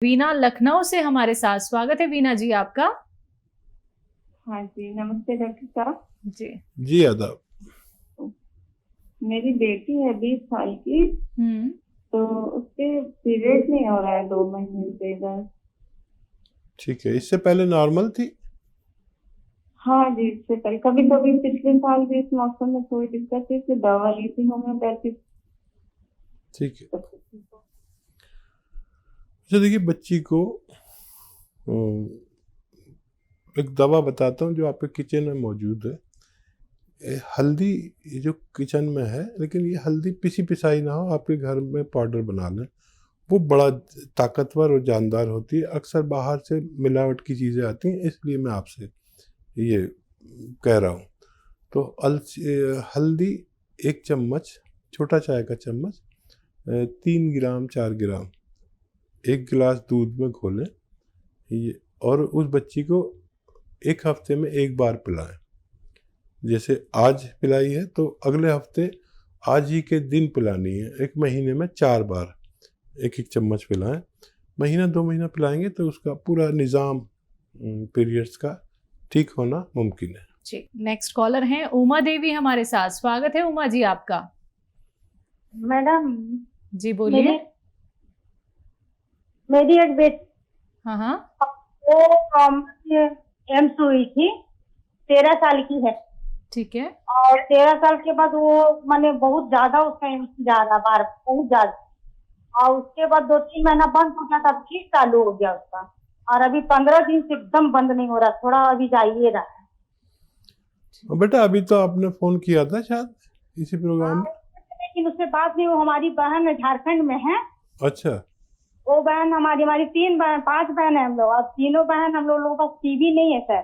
वीना लखनऊ से हमारे साथ, स्वागत है वीना जी आपका। हाँ जी, नमस्ते डॉक्टर साहब। जी आदाब। मेरी बेटी है 20 साल की। तो उसके पीरियड नहीं हो रहा है 2 महीने से इधर। ठीक है, इससे पहले नॉर्मल थी? हाँ जी, इससे पहले कभी कभी पिछले साल भी इस मौसम में थोड़ी दिक्कत थी, फिर दवा ली थी होम्योपैथिक। ठीक है। अच्छा देखिए, बच्ची को एक दवा बताता हूँ जो आपके किचन में मौजूद है। हल्दी ये जो किचन में है, लेकिन ये हल्दी पिसी पिसाई ना हो, आपके घर में पाउडर बना लें। वो बड़ा ताकतवर और जानदार होती है। अक्सर बाहर से मिलावट की चीज़ें आती हैं, इसलिए मैं आपसे ये कह रहा हूँ। तो हल्दी 1 चम्मच, छोटा चाय का चम्मच, 3 ग्राम 4 ग्राम 1 गिलास दूध में घोलें ये, और उस बच्ची को 1 हफ्ते में 1 बार पिलाएं। जैसे आज पिलाई है तो अगले हफ्ते आज ही के दिन पिलानी है। 1 महीने में 4 बार 1-1 चम्मच पिलाएं। महीना 2 महीना पिलाएंगे तो उसका पूरा निज़ाम पीरियड्स का ठीक होना मुमकिन है। जी, नेक्स्ट कॉलर हैं उमा देवी हमारे साथ, स्वागत है उमा जी आपका। मैडम जी बोलिए। मेरी एक बेटी हाँ वो एम्स हुई थी, 13 साल की है। ठीक है। और 13 साल के बाद वो माने बहुत ज्यादा उसका एम्स जा रहा बार, बहुत ज्यादा। और उसके बाद 2-3 महीना बंद हो गया, तब फिर चालू हो गया उसका। और अभी 15 दिन से एकदम बंद नहीं हो रहा, थोड़ा अभी जाइए रहा है। बेटा अभी तो आपने फोन किया था शायद इसी प्रोग्राम में, लेकिन उससे बात नहीं। वो हमारी बहन झारखंड में है। अच्छा। वो बहन हमारी 5 बहन है हम लोग, और तीनों बहन हम लोगों का टीवी नहीं है सर,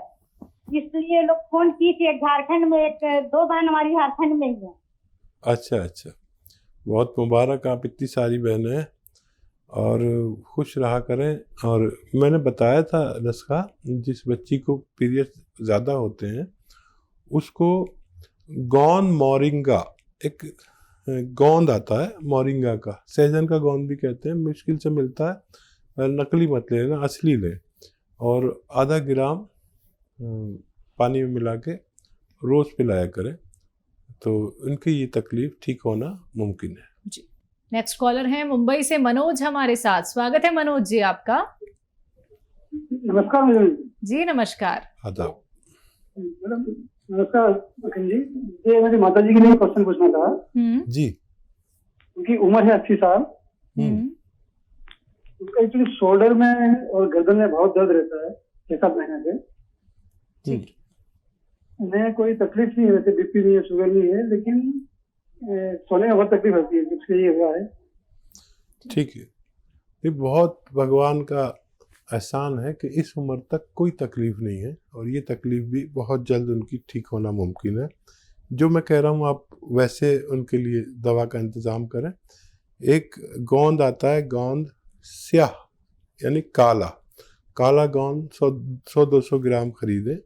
इसलिए लोग फोन की थी। एक झारखंड में, 2 बहन हमारी झारखंड में ही है। अच्छा, बहुत मुबारक, आप इतनी सारी बहनें हैं और खुश रहा करें। और मैंने बताया था रस्का, जिस बच्ची को पीरियड ज़्यादा होते हैं उसको गोंद मोरिंगा, एक गोंद आता है मोरिंगा का, सहजन का गोंद भी कहते हैं, मुश्किल से मिलता है, नकली मत लेना, असली लें। और आधा ग्राम पानी में मिला के रोज़ पिलाया करें, तो उनकी ये तकलीफ ठीक होना मुमकिन है। जी, नेक्स्ट कॉलर हैं मुंबई से मनोज हमारे साथ, स्वागत है मनोज जी आपका। नमस्कार मैडम जी नमस्कार। आदाब। मैडम नमस्कार अखिल जी। ये मेरी माता जी के लिए क्वेश्चन पूछना था जी। उनकी उम्र है 80 साल। उनका एक्चुअली शोल्डर में और गर्दन में बहुत दर्द रहता है 6-7 महीने से। उन्हें कोई तकलीफ नहीं है, वैसे बीपी नहीं है, शुगर नहीं है, लेकिन सोने में बहुत तकलीफ होती है, इसलिए ये हुआ है। ठीक है, ये बहुत भगवान का एहसान है कि इस उम्र तक कोई तकलीफ नहीं है, और ये तकलीफ भी बहुत जल्द उनकी ठीक होना मुमकिन है। जो मैं कह रहा हूँ आप वैसे उनके लिए दवा का इंतज़ाम करें। एक गोंद आता है, गोंद स्याह यानी काला गोंद 100-200 ग्राम खरीदें।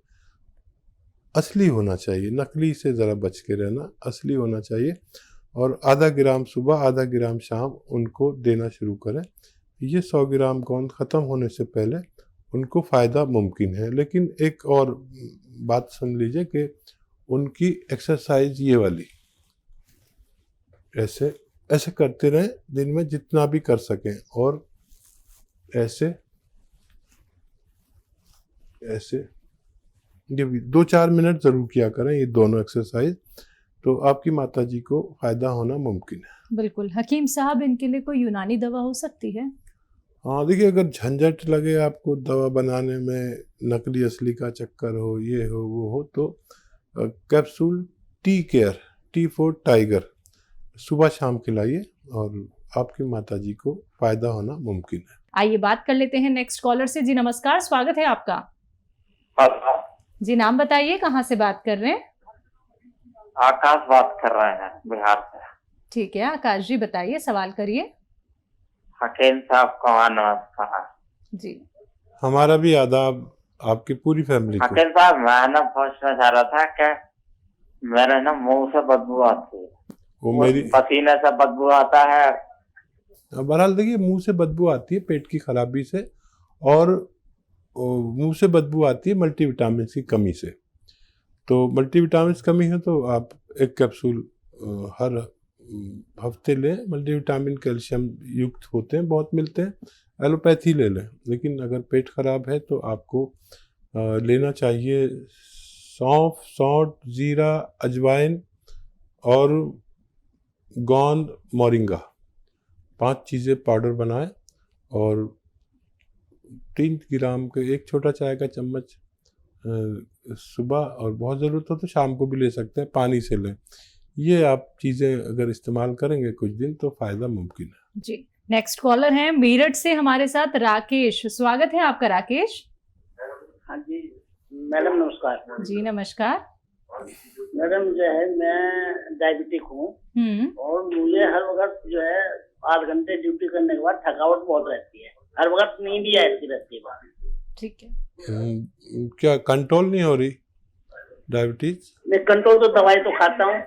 असली होना चाहिए, नकली से ज़रा बच के रहना, असली होना चाहिए। और आधा ग्राम सुबह, आधा ग्राम शाम उनको देना शुरू करें। ये 100 ग्राम गोंद ख़त्म होने से पहले उनको फ़ायदा मुमकिन है। लेकिन एक और बात सुन लीजिए कि उनकी एक्सरसाइज ये वाली ऐसे करते रहें, दिन में जितना भी कर सकें, और ऐसे ये 2-4 मिनट ज़रूर किया करें, ये दोनों एक्सरसाइज, तो आपकी माता जी को फ़ायदा होना मुमकिन है। बिल्कुल। हकीम साहब, इनके लिए कोई यूनानी दवा हो सकती है? हाँ देखिए, अगर झंझट लगे आपको दवा बनाने में, नकली असली का चक्कर हो, ये हो वो हो, तो कैप्सूल टी फॉर टाइगर सुबह शाम खिलाइए और आपकी माता जी को फ़ायदा होना मुमकिन है। आइए बात कर लेते हैं नेक्स्ट कॉलर से। जी नमस्कार, स्वागत है आपका। जी नाम बताइए, कहाँ से बात कर रहे हैं? आकाश बात कर रहे हैं बिहार से। ठीक है आकाश जी, बताइए, सवाल करिए। हकीम साहब को नमस्कार। जी हमारा भी आदाब आपकी पूरी फैमिली को। हकीम साहब, मैं ना पूछना चाह रहा था कि मेरे ना मुंह से बदबू आती है, वो मेरी पसीने से बदबू आता है, बहरहाल देखिए, मुंह से बदबू आती है पेट की खराबी से, और मुंह से बदबू आती है मल्टीविटामिन की कमी से। तो मल्टीविटामिन कमी है तो आप एक कैप्सूल हर हफ्ते लें। मल्टीविटामिन कैल्शियम युक्त होते हैं, बहुत मिलते हैं, एलोपैथी ले लें। लेकिन अगर पेट खराब है तो आपको लेना चाहिए सौंफ, सौंठ, जीरा, अजवाइन और गोंद, मोरिंगा, 5 चीज़ें पाउडर बनाएं और 3 ग्राम के एक छोटा चाय का चम्मच सुबह, और बहुत ज़रूरत हो तो शाम को भी ले सकते हैं, पानी से लें। ये आप चीज़ें अगर इस्तेमाल करेंगे कुछ दिन तो फ़ायदा मुमकिन है। जी, नेक्स्ट कॉलर हैं मेरठ से हमारे साथ राकेश। स्वागत है आपका राकेश। हाँ जी मैडम नमस्कार। जी नमस्कार। मैडम जो है मैं डायबिटिक हूँ और मुझे हर वक्त जो है 8 घंटे ड्यूटी करने के बाद थकावट बहुत रहती है, हर वक्त नींद ही आती रहती है। ठीक है, क्या कंट्रोल नहीं हो रही डायबिटीज? मैं कंट्रोल तो दवाई तो खाता हूँ,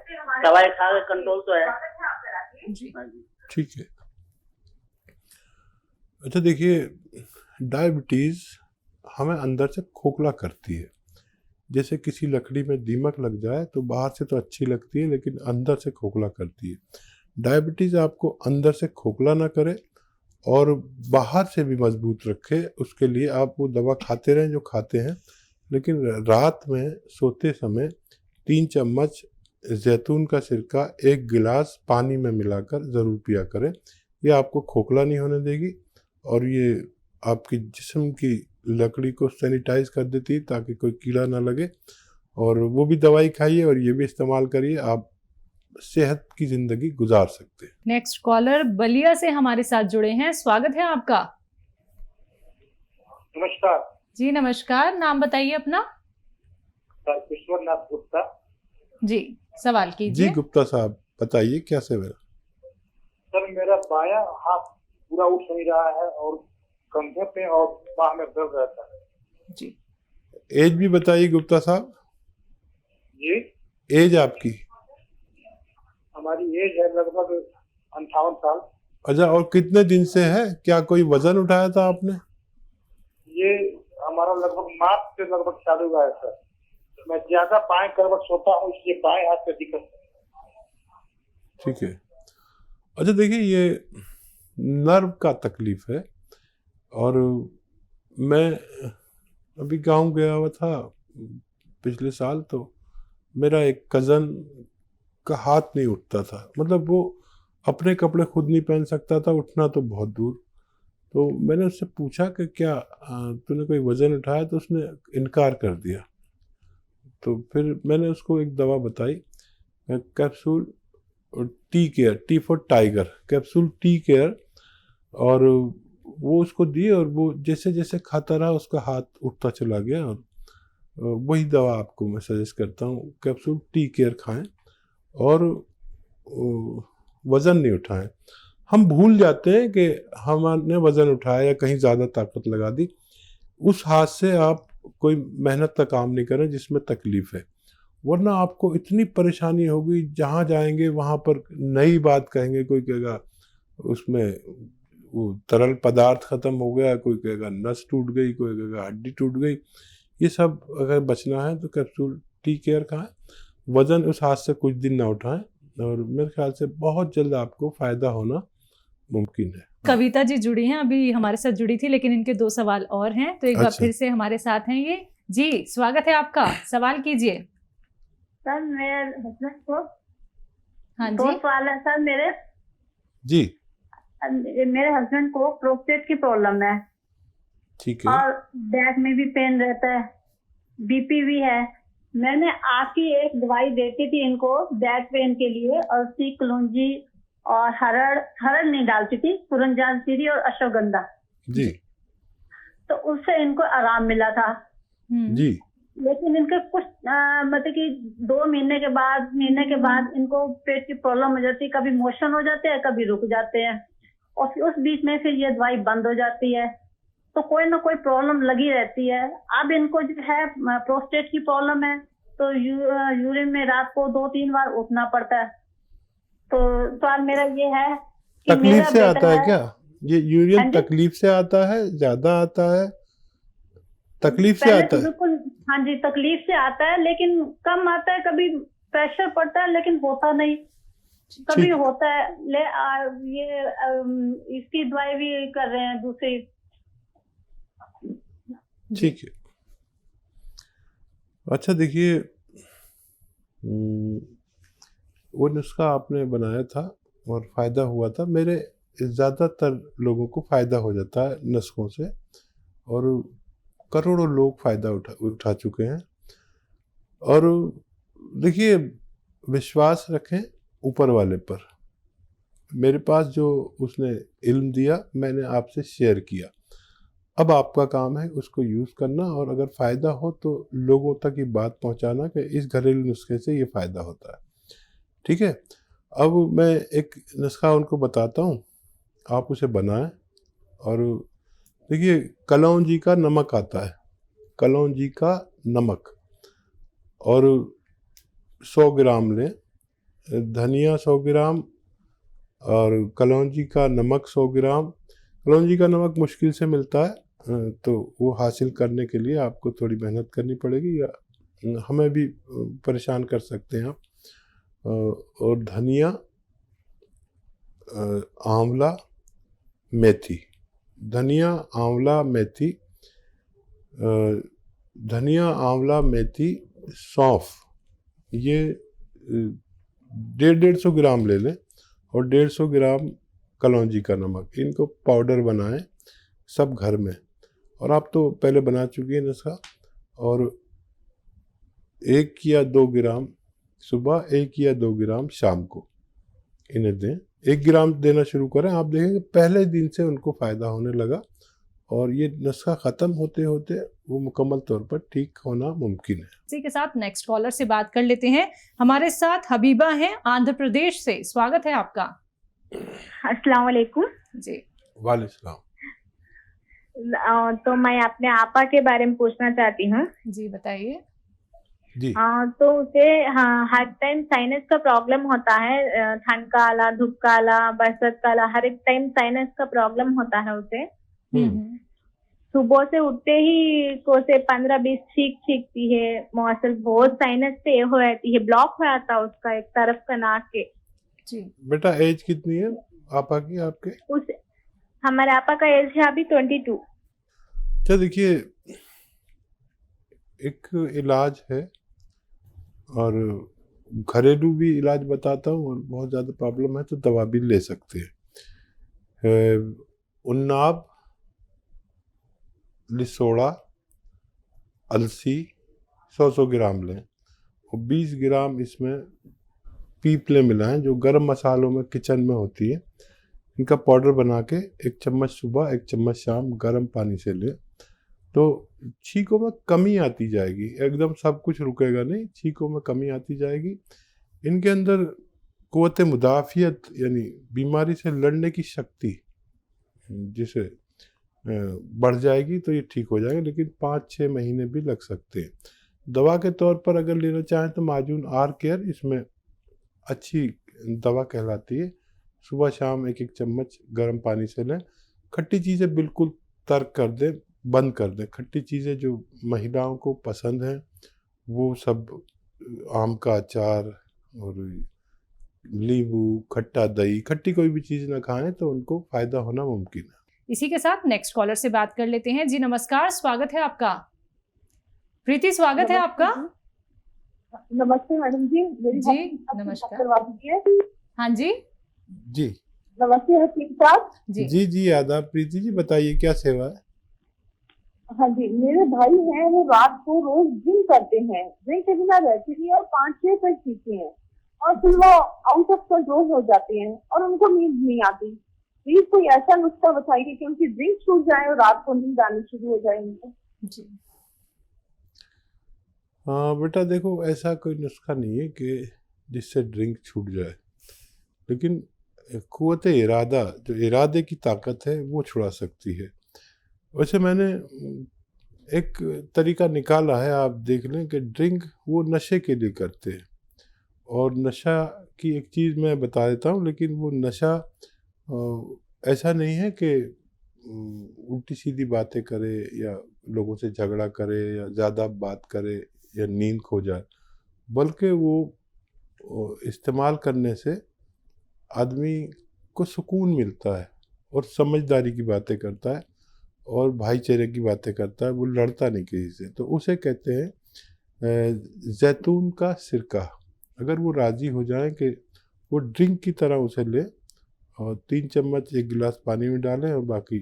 दवाई खा के कंट्रोल तो है। जी ठीक है। अच्छा देखिए, डायबिटीज हमें अंदर से खोखला करती है। जैसे किसी लकड़ी में दीमक लग जाए तो बाहर से तो अच्छी लगती है लेकिन अंदर से खोखला करती है। डायबिटीज़ आपको अंदर से खोखला ना करे और बाहर से भी मजबूत रखे, उसके लिए आप वो दवा खाते रहें जो खाते हैं, लेकिन रात में सोते समय 3 चम्मच जैतून का सिरका 1 गिलास पानी में मिलाकर ज़रूर पिया करें। ये आपको खोखला नहीं होने देगी और ये आपकी जिस्म की लकड़ी को सैनिटाइज कर देती है ताकि कोई कीड़ा ना लगे। और वो भी दवाई खाइए और ये भी इस्तेमाल करिए, आप सेहत की जिंदगी गुजार सकते हैं। नेक्स्ट कॉलर बलिया से हमारे साथ जुड़े हैं। स्वागत है आपका। नमस्कार जी नमस्कार, नाम बताइए अपना। सर विश्वनाथ गुप्ता। जी सवाल कीजिए। जी गुप्ता साहब बताइए क्या सेवा। सर मेरा बायां हाथ पूरा उठ नहीं रहा है और कंधे पे और बाह में दर्द रहता है। जी एज भी बताइए गुप्ता साहब। जी एज आपकी? हमारी एज है लगभग 58 साल। अच्छा, और कितने दिन से है? क्या कोई वजन उठाया था आपने? ये हमारा लगभग मार्च से लगभग चालू हुआ है सर। मैं ज्यादा बाएं करवट सोता हूँ इसलिए बाएं हाथ पे दिक्कत है। ठीक है। अच्छा देखिए, ये नर्व का तकलीफ है और मैं अभी गांव गया हुआ था पिछले साल, तो मेरा एक कज़न का हाथ नहीं उठता था, मतलब वो अपने कपड़े खुद नहीं पहन सकता था, उठना तो बहुत दूर। तो मैंने उससे पूछा कि क्या तूने कोई वज़न उठाया, तो उसने इनकार कर दिया। तो फिर मैंने उसको एक दवा बताई, capsule tea care, T for tiger, capsule tea care, और वो उसको दिए और वो जैसे जैसे खाता रहा उसका हाथ उठता चला गया। और वही दवा आपको मैं सजेस्ट करता हूँ, कैप्सूल टी केयर खाएं और वज़न नहीं उठाएं। हम भूल जाते हैं कि हमने वज़न उठाया या कहीं ज़्यादा ताकत लगा दी, उस हाथ से आप कोई मेहनत का काम नहीं करें जिसमें तकलीफ है, वरना आपको इतनी परेशानी होगी, जहाँ जाएंगे वहाँ पर नई बात कहेंगे। कोई कहेगा उसमें वो तरल पदार्थ ख़त्म हो गया, कोई कहेगा नस टूट गई, कोई कहेगा हड्डी टूट गई। ये सब अगर बचना है तो कैप्सूल टी केयर खाएं, वज़न उस हाथ से कुछ दिन ना उठाएं और मेरे ख्याल से बहुत जल्द आपको फ़ायदा होना मुमकिन है। कविता जी जुड़ी हैं, अभी हमारे साथ जुड़ी थी, लेकिन इनके 2 सवाल और हैं, तो एक बार फिर से हमारे साथ हैं ये। जी स्वागत है आपका, सवाल कीजिए। सर मेरे हस्बैंड को हाँ 2 जी सवाल है सर मेरे। जी मेरे हस्बैंड को प्रोस्टेट की प्रॉब्लम है ठीक है। और बैक में भी पेन रहता है, बीपी भी है। मैंने आपकी एक दवाई देती थी इनको बैक पेन के लिए, और सी कलौंजी और हरड़ नहीं डालती थी, सुरंजानसीरी और अश्वगंधा जी तो उससे इनको आराम मिला था। जी लेकिन इनके कुछ मतलब कि 2 महीने के बाद इनको पेट की प्रॉब्लम हो जाती है, कभी मोशन हो जाते हैं, कभी रुक जाते हैं, और फिर उस बीच में फिर ये दवाई बंद हो जाती है। तो कोई ना कोई प्रॉब्लम लगी रहती है। अब इनको जो है प्रोस्टेट की प्रॉब्लम है, तो यूरिन में रात को 2-3 बार उठना पड़ता है। तो सवाल मेरा ये है कि तकलीफ मेरा से आता बेटा है क्या? ये यूरिन हाँ जी। तकलीफ से आता है, ज्यादा आता है? तकलीफ से पहले आता तो है? बिल्कुल, हाँ जी, तकलीफ से आता है, लेकिन कम आता है, कभी प्रेशर पड़ता है लेकिन होता नहीं, कभी ठीक। होता है। इसकी दवाई भी कर रहे हैं दूसरी। ठीक है। अच्छा देखिए, वो नुस्खा आपने बनाया था और फ़ायदा हुआ था। मेरे ज़्यादातर लोगों को फ़ायदा हो जाता है नुस्खों से, और करोड़ों लोग फ़ायदा उठा चुके हैं। और देखिए, विश्वास रखें ऊपर वाले पर। मेरे पास जो उसने इल्म दिया, मैंने आपसे शेयर किया। अब आपका काम है उसको यूज़ करना, और अगर फ़ायदा हो तो लोगों तक ये बात पहुंचाना कि इस घरेलू नुस्खे से ये फ़ायदा होता है। ठीक है। अब मैं एक नुस्खा उनको बताता हूँ, आप उसे बनाएं। और देखिए, कलौंजी का नमक आता है, कलौंजी का नमक, और 100 ग्राम लें, धनिया 100 ग्राम, और कलौंजी का नमक 100 ग्राम। कलौंजी का नमक मुश्किल से मिलता है, तो वो हासिल करने के लिए आपको थोड़ी मेहनत करनी पड़ेगी, या हमें भी परेशान कर सकते हैं आप। और धनिया, आंवला, मेथी, धनिया, आंवला, मेथी, धनिया, आंवला, मेथी, सौंफ, ये 150 ग्राम ले लें, और 150 ग्राम कलौंजी का नमक। इनको पाउडर बनाएं सब घर में, और आप तो पहले बना चुकी हैं नुस्खा। और 1 या 2 ग्राम सुबह, 1 या 2 ग्राम शाम को इन्हें दें। 1 ग्राम देना शुरू करें, आप देखेंगे पहले दिन से उनको फ़ायदा होने लगा, और ये नुस्खा ख़त्म होते होते वो मुकम्मल तौर पर ठीक होना मुमकिन है। इसी के साथ नेक्स्ट कॉलर से बात कर लेते हैं। हमारे साथ हबीबा हैं आंध्र प्रदेश से। स्वागत है आपका। अस्सलाम वालेकुम जी। वालेकुम सलाम। तो मैं अपने आपा के बारे में पूछना चाहती हूँ। जी बताइए। जी। तो उसे हर टाइम साइनस का प्रॉब्लम होता है, ठंड का आला, धूप का आला, बरसात का आला, हर एक टाइम साइनस का प्रॉब्लम होता है उसे। सुबह से उठते ही को से 15-20 छींकती है, मौसम बहुत साइनस से हो रहती है, ब्लॉक हो जाता है उसका एक तरफ का नाक के। जी। बेटा एज कितनी है आपा की, आपके? उस हमारे आपा का एज है अभी 22। अच्छा देखिए, एक इलाज है, और घरेलू भी इलाज बताता हूँ, और बहुत ज़्यादा प्रॉब्लम है तो दवा भी ले सकते हैं। उन्नाब, लिसोड़ा, अलसी 100 ग्राम लें, और 20 ग्राम इसमें पीपले मिलाएं, जो गरम मसालों में किचन में होती है। इनका पाउडर बना के 1 चम्मच सुबह, 1 चम्मच शाम गर्म पानी से लें, तो छींकों में कमी आती जाएगी। एकदम सब कुछ रुकेगा नहीं, छींकों में कमी आती जाएगी। इनके अंदर क़ुव्वत मुदाफ़ियत, यानी बीमारी से लड़ने की शक्ति जिसे बढ़ जाएगी, तो ये ठीक हो जाएंगे, लेकिन 5-6 महीने भी लग सकते हैं। दवा के तौर पर अगर लेना चाहें तो माजून आर केयर इसमें अच्छी दवा कहलाती है। सुबह शाम 1-1 चम्मच गर्म पानी से लें। खट्टी चीज़ें बिल्कुल तर्क कर दें, बंद कर दें। खट्टी चीज़ें जो महिलाओं को पसंद हैं वो सब, आम का अचार और नींबू, खट्टा दही, खट्टी कोई भी चीज़ ना खाएं तो उनको फ़ायदा होना मुमकिन है। इसी के साथ नेक्स्ट कॉलर से बात कर लेते हैं। जी नमस्कार, स्वागत है आपका। प्रीति, स्वागत है आपका। नमस्ते मैडम जी। जी नमस्कार। हाँ जी जी नमस्ते हकीम साहब। जी जी आदाब। प्रीति जी बताइए क्या सेवा है? हाँ जी, मेरे भाई हैं, वो रात को रोज ड्रिंक करते हैं, ड्रिंक के बिना रहते नहीं और 5-6 तक पीते हैं, और फिर वो आउट ऑफ कंट्रोल हो जाते हैं और उनको नींद नहीं आती। प्लीज कोई ऐसा नुस्खा बताइए कि उनकी ड्रिंक छूट जाए और रात को नींद आनी शुरू हो जाए उनको। जी। हाँ बेटा, देखो ऐसा कोई नुस्खा नहीं है कि जिससे ड्रिंक छूट जाए, लेकिन क़ुव्वत इरादा, जो इरादे की ताकत है वो छुड़ा सकती है। वैसे मैंने एक तरीका निकाला है, आप देख लें कि ड्रिंक वो नशे के लिए करते हैं, और नशा की एक चीज़ मैं बता देता हूँ, लेकिन वो नशा ऐसा नहीं है कि उल्टी सीधी बातें करे या लोगों से झगड़ा करे या ज़्यादा बात करे या नींद खो जाए, बल्कि वो इस्तेमाल करने से आदमी को सुकून मिलता है और समझदारी की बातें करता है और भाईचारे की बातें करता है, वो लड़ता नहीं किसी से। तो उसे कहते हैं जैतून का सिरका। अगर वो राज़ी हो जाए कि वो ड्रिंक की तरह उसे ले और 3 चम्मच 1 गिलास पानी में डालें और बाकी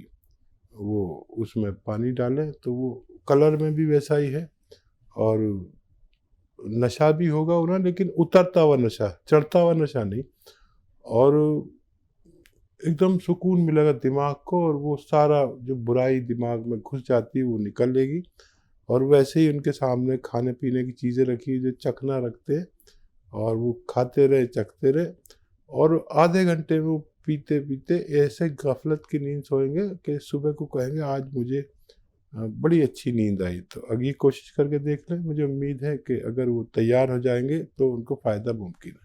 वो उसमें पानी डालें, तो वो कलर में भी वैसा ही है और नशा भी होगा उन्हें, लेकिन उतरता हुआ नशा, चढ़ता हुआ नशा नहीं, और एकदम सुकून मिलेगा दिमाग को और वो सारा जो बुराई दिमाग में घुस जाती है वो निकलेगी। और वैसे ही उनके सामने खाने पीने की चीज़ें रखी जो चखना रखते हैं और वो खाते रहे चखते रहे और आधे घंटे में वो पीते पीते ऐसे गफलत की नींद सोएंगे कि सुबह को कहेंगे आज मुझे बड़ी अच्छी नींद आई। तो अगर ये कोशिश करके देख लें, मुझे उम्मीद है कि अगर वो तैयार हो जाएंगे तो उनको फ़ायदा मुमकिन है।